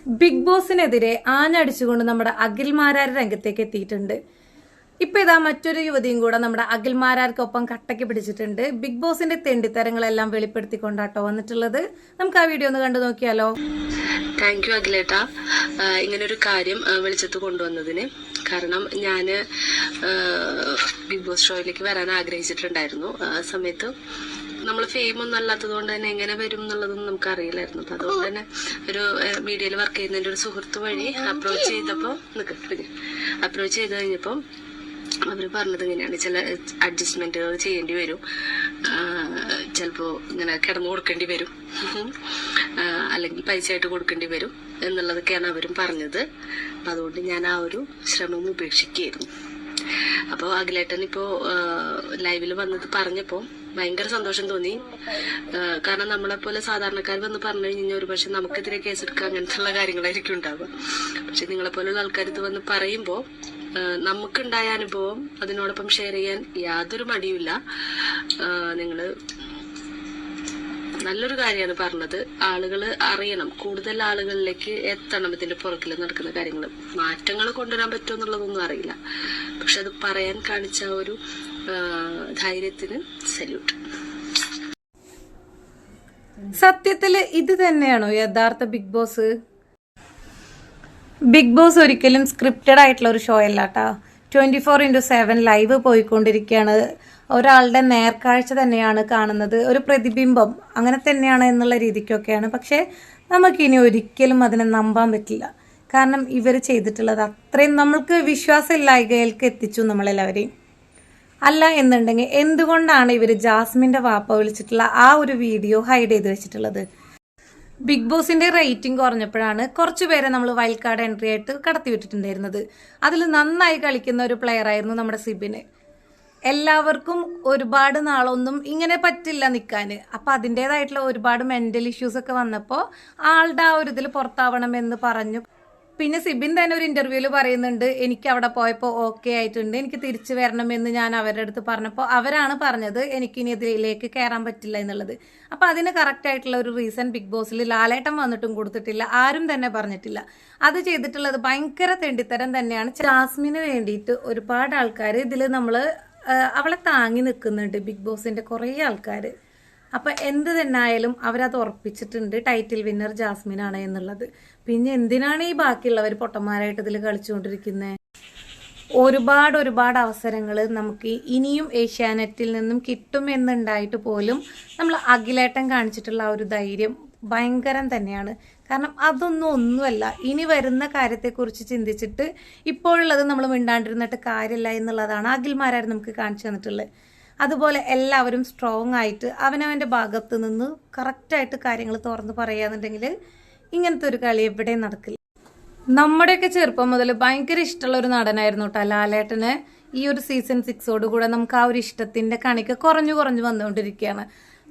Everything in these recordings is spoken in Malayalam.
ബിഗ് ബോസിനെതിരെ ആഞ്ഞടിച്ചുകൊണ്ട് നമ്മുടെ അഖിൽ മാരാർ രംഗത്തേക്ക് എത്തിയിട്ടുണ്ട്. ഇപ്പൊ ഇതാ മറ്റൊരു യുവതിയും കൂടെ നമ്മുടെ അഖിൽ മാരാർക്കൊപ്പം കട്ടയ്ക്ക് പിടിച്ചിട്ടുണ്ട്. ബിഗ് ബോസിന്റെ തെണ്ടിത്തരങ്ങളെല്ലാം വെളിപ്പെടുത്തിക്കൊണ്ടാട്ടോ വന്നിട്ടുള്ളത്. നമുക്ക് ആ വീഡിയോ ഒന്ന് കണ്ടു നോക്കിയാലോ. താങ്ക് യു അഖിലേട്ട, ഇങ്ങനൊരു കാര്യം വെളിച്ചത്ത് കൊണ്ടുവന്നതിന്. കാരണം ഞാന് ബിഗ് ബോസ് ഷോയിലേക്ക് വരാൻ ആഗ്രഹിച്ചിട്ടുണ്ടായിരുന്നു. ആ സമയത്ത് നമ്മൾ ഫെയിം ഒന്നും അല്ലാത്തത് കൊണ്ട് തന്നെ എങ്ങനെ വരും എന്നുള്ളതൊന്നും നമുക്ക് അറിയില്ലായിരുന്നു. അപ്പൊ അതുകൊണ്ട് തന്നെ ഒരു മീഡിയയിൽ വർക്ക് ചെയ്യുന്നതിന്റെ ഒരു സുഹൃത്ത് വഴി അപ്രോച്ച് ചെയ്ത് കഴിഞ്ഞപ്പോൾ അവർ പറഞ്ഞത് ഇങ്ങനെയാണ്, ചില അഡ്ജസ്റ്റ്മെന്റുകൾ ചെയ്യേണ്ടി വരും, ചിലപ്പോൾ ഇങ്ങനെ കിടന്നു കൊടുക്കേണ്ടി വരും, അല്ലെങ്കിൽ പൈസ ആയിട്ട് കൊടുക്കേണ്ടി വരും എന്നുള്ളതൊക്കെയാണ് അവരും പറഞ്ഞത്. അപ്പം അതുകൊണ്ട് ഞാൻ ആ ഒരു ശ്രമം ഉപേക്ഷിക്കുകയായിരുന്നു. അപ്പോൾ അഖിലേട്ടൻ ഇപ്പോൾ ലൈവിൽ വന്നത് പറഞ്ഞപ്പോൾ ഭയങ്കര സന്തോഷം തോന്നി. കാരണം നമ്മളെപ്പോലെ സാധാരണക്കാർ വന്ന് പറഞ്ഞു കഴിഞ്ഞാൽ ഒരു പക്ഷെ നമുക്കെതിരെ കേസെടുക്കുക അങ്ങനത്തെ കാര്യങ്ങളായിരിക്കും ഉണ്ടാവുക. പക്ഷെ നിങ്ങളെപ്പോലുള്ള ആൾക്കാർ ഇത് വന്ന് പറയുമ്പോൾ നമുക്കുണ്ടായ അനുഭവം അതിനോടൊപ്പം ഷെയർ ചെയ്യാൻ യാതൊരു മടിയുമില്ല. നിങ്ങള് നല്ലൊരു കാര്യമാണ് പറഞ്ഞത്. ആളുകൾ അറിയണം, കൂടുതൽ ആളുകളിലേക്ക് എത്തണം ഇതിന്റെ പുറകിൽ നടക്കുന്ന കാര്യങ്ങൾ. മാറ്റങ്ങൾ കൊണ്ടുവരാൻ പറ്റുമോ എന്നുള്ളതൊന്നും അറിയില്ല, പക്ഷെ അത് പറയാൻ കാണിച്ച ഒരു ധൈര്യത്തിന് സല്യൂട്ട്. സത്യത്തില് ഇത് തന്നെയാണോ യഥാർത്ഥ ബിഗ് ബോസ്? ബിഗ് ബോസ് ഒരിക്കലും സ്ക്രിപ്റ്റഡ് ആയിട്ടുള്ള ഒരു ഷോ അല്ല കേട്ടോ. 24/7 ലൈവ് പോയിക്കൊണ്ടിരിക്കുകയാണ്. ഒരാളുടെ നേർക്കാഴ്ച തന്നെയാണ് കാണുന്നത്, ഒരു പ്രതിബിംബം അങ്ങനെ തന്നെയാണ് എന്നുള്ള രീതിക്കൊക്കെയാണ്. പക്ഷെ നമുക്കിനി ഒരിക്കലും അതിനെ നമ്പാൻ പറ്റില്ല. കാരണം ഇവർ ചെയ്തിട്ടുള്ളത് അത്രയും നമ്മൾക്ക് വിശ്വാസമില്ലായ്കയിലേക്ക് എത്തിച്ചു നമ്മളെല്ലാവരെയും. അല്ല എന്നുണ്ടെങ്കിൽ എന്തുകൊണ്ടാണ് ഇവർ ജാസ്മിന്റെ വാപ്പ വിളിച്ചിട്ടുള്ള ആ ഒരു വീഡിയോ ഹൈഡ് ചെയ്ത് വെച്ചിട്ടുള്ളത്? ബിഗ് ബോസിന്റെ റേറ്റിംഗ് കുറഞ്ഞപ്പോഴാണ് കുറച്ചുപേരെ നമ്മൾ വൈൽഡ് കാർഡ് എൻട്രി ആയിട്ട് കടത്തിവിട്ടിട്ടുണ്ടായിരുന്നത്. അതിൽ നന്നായി കളിക്കുന്ന ഒരു പ്ലെയർ ആയിരുന്നു നമ്മുടെ സിബിന്. എല്ലാവർക്കും ഒരുപാട് നാളൊന്നും ഇങ്ങനെ പറ്റില്ല നിൽക്കാന്. അപ്പൊ അതിൻ്റെതായിട്ടുള്ള ഒരുപാട് മെന്റൽ ഇഷ്യൂസ് ഒക്കെ വന്നപ്പോൾ ആളുടെ ആ ഒരു ഇതിൽ പുറത്താവണം എന്ന് പറഞ്ഞു. പിന്നെ സിബിൻ തന്നെ ഒരു ഇന്റർവ്യൂവിൽ പറയുന്നുണ്ട്, എനിക്ക് അവിടെ പോയപ്പോൾ ഓക്കെ ആയിട്ടുണ്ട്, എനിക്ക് തിരിച്ചു വരണമെന്ന് ഞാൻ അവരുടെ അടുത്ത് പറഞ്ഞപ്പോൾ അവരാണ് പറഞ്ഞത് എനിക്കിനി ഇതിലേക്ക് കയറാൻ പറ്റില്ല എന്നുള്ളത്. അപ്പൊ അതിന് കറക്റ്റ് ആയിട്ടുള്ള ഒരു റീസൺ ബിഗ് ബോസിൽ ലാലേട്ടൻ വന്നിട്ടും കൊടുത്തിട്ടില്ല, ആരും തന്നെ പറഞ്ഞിട്ടില്ല. അത് ചെയ്തിട്ടുള്ളത് ഭയങ്കര തെണ്ടിത്തരം തന്നെയാണ്. ജാസ്മിന് വേണ്ടിയിട്ട് ഒരുപാട് ആൾക്കാർ ഇതിൽ അവളെ താങ്ങി നിൽക്കുന്നുണ്ട്, ബിഗ് ബോസിന്റെ കുറേ ആൾക്കാർ. അപ്പൊ എന്ത് തന്നെ ആയാലും അവരത് ഉറപ്പിച്ചിട്ടുണ്ട്, ടൈറ്റിൽ വിന്നർ ജാസ്മിനാണ് എന്നുള്ളത്. പിന്നെ എന്തിനാണ് ഈ ബാക്കിയുള്ളവർ പൊട്ടന്മാരായിട്ട് ഇതിൽ കളിച്ചുകൊണ്ടിരിക്കുന്നത്? ഒരുപാട് അവസരങ്ങൾ നമുക്ക് ഇനിയും ഏഷ്യാനെറ്റിൽ നിന്നും കിട്ടുമെന്നുണ്ടായിട്ട് പോലും നമ്മൾ അഖിലേട്ടൻ കാണിച്ചിട്ടുള്ള ആ ഒരു ധൈര്യം ഭയങ്കരം തന്നെയാണ്. കാരണം ഒന്നുമല്ല. ഇനി വരുന്ന കാര്യത്തെക്കുറിച്ച് ചിന്തിച്ചിട്ട് ഇപ്പോഴുള്ളത് നമ്മൾ മിണ്ടാണ്ടിരുന്നിട്ട് കാര്യമില്ല എന്നുള്ളതാണ് അഖിൽമാരാർ നമുക്ക് കാണിച്ചു തന്നിട്ടുള്ളത്. അതുപോലെ എല്ലാവരും സ്ട്രോങ് ആയിട്ട് അവനവൻ്റെ ഭാഗത്ത് നിന്ന് കറക്റ്റായിട്ട് കാര്യങ്ങൾ തുറന്ന് പറയുകയെന്നുണ്ടെങ്കിൽ ഇങ്ങനത്തെ ഒരു കളി എവിടെയും നടക്കില്ല. നമ്മുടെയൊക്കെ ചെറുപ്പം മുതൽ ഭയങ്കര ഇഷ്ടമുള്ള ഒരു നടനായിരുന്നു കേട്ടോ ലാലേട്ടന്. ഈ ഒരു സീസൺ 6 കൂടെ നമുക്ക് ആ ഒരു ഇഷ്ടത്തിന്റെ കണിക്ക് കുറഞ്ഞു വന്നുകൊണ്ടിരിക്കുകയാണ്.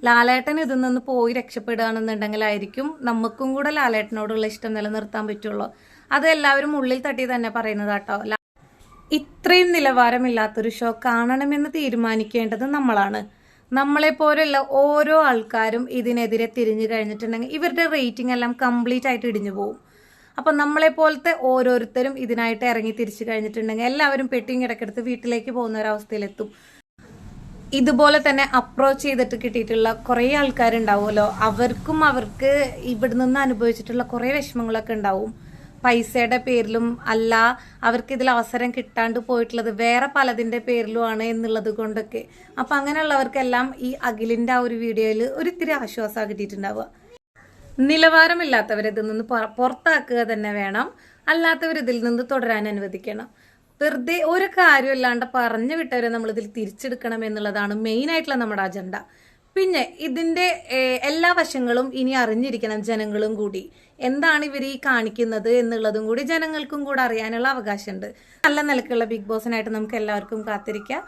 ലാലേട്ടൻ ഇതിൽ നിന്ന് പോയി രക്ഷപ്പെടുകയാണെന്നുണ്ടെങ്കിലായിരിക്കും നമുക്കും കൂടെ ലാലേട്ടനോടുള്ള ഇഷ്ടം നിലനിർത്താൻ പറ്റുള്ളൂ. അത് എല്ലാവരും ഉള്ളിൽ തട്ടി തന്നെ പറയുന്നത് കേട്ടോ. ഇത്രയും നിലവാരമില്ലാത്തൊരു ഷോ കാണണമെന്ന് തീരുമാനിക്കേണ്ടത് നമ്മളാണ്. നമ്മളെപ്പോലെയുള്ള ഓരോ ആൾക്കാരും ഇതിനെതിരെ തിരിഞ്ഞു കഴിഞ്ഞിട്ടുണ്ടെങ്കിൽ ഇവരുടെ റേറ്റിംഗ് എല്ലാം കംപ്ലീറ്റ് ആയിട്ട് ഇടിഞ്ഞു പോകും. അപ്പം നമ്മളെപ്പോലത്തെ ഓരോരുത്തരും ഇതിനായിട്ട് ഇറങ്ങി തിരിച്ചു കഴിഞ്ഞിട്ടുണ്ടെങ്കിൽ എല്ലാവരും പെട്ടിയും കിടക്കെടുത്ത് വീട്ടിലേക്ക് പോകുന്ന ഒരവസ്ഥയിലെത്തും. ഇതുപോലെ തന്നെ അപ്രോച്ച് ചെയ്തിട്ട് കിട്ടിയിട്ടുള്ള കുറേ ആൾക്കാരുണ്ടാവുമല്ലോ, അവർക്ക് ഇവിടെ നിന്ന് അനുഭവിച്ചിട്ടുള്ള കുറേ വിഷമങ്ങളൊക്കെ ഉണ്ടാവും. പൈസയുടെ പേരിലും അല്ല, അവർക്ക് ഇതിൽ അവസരം കിട്ടാണ്ട് പോയിട്ടുള്ളത് വേറെ പലതിൻ്റെ പേരിലുമാണ് എന്നുള്ളത് കൊണ്ടൊക്കെ. അപ്പം അങ്ങനെയുള്ളവർക്കെല്ലാം ഈ അഖിലിൻ്റെ ആ ഒരു വീഡിയോയിൽ ഒരിത്തിരി ആശ്വാസം കിട്ടിയിട്ടുണ്ടാവുക. നിലവാരമില്ലാത്തവരിതിൽ നിന്ന് പുറത്താക്കുക തന്നെ വേണം, അല്ലാത്തവരിതിൽ നിന്ന് തുടരാൻ അനുവദിക്കണം. വെറുതെ ഒരു കാര്യമില്ലാണ്ട് പറഞ്ഞു വിട്ടവരെ നമ്മളിതിൽ തിരിച്ചെടുക്കണം എന്നുള്ളതാണ് മെയിനായിട്ടുള്ള നമ്മുടെ അജണ്ട. പിന്നെ ഇതിന്റെ എല്ലാ വശങ്ങളും ഇനി അറിഞ്ഞിരിക്കണം ജനങ്ങളും കൂടി. എന്താണ് ഇവർ ഈ കാണിക്കുന്നത് എന്നുള്ളതും കൂടി ജനങ്ങൾക്കും കൂടെ അറിയാനുള്ള അവകാശമുണ്ട്. നല്ല നിലക്കുള്ള ബിഗ് ബോസിനായിട്ട് നമുക്ക് എല്ലാവർക്കും കാത്തിരിക്കാം.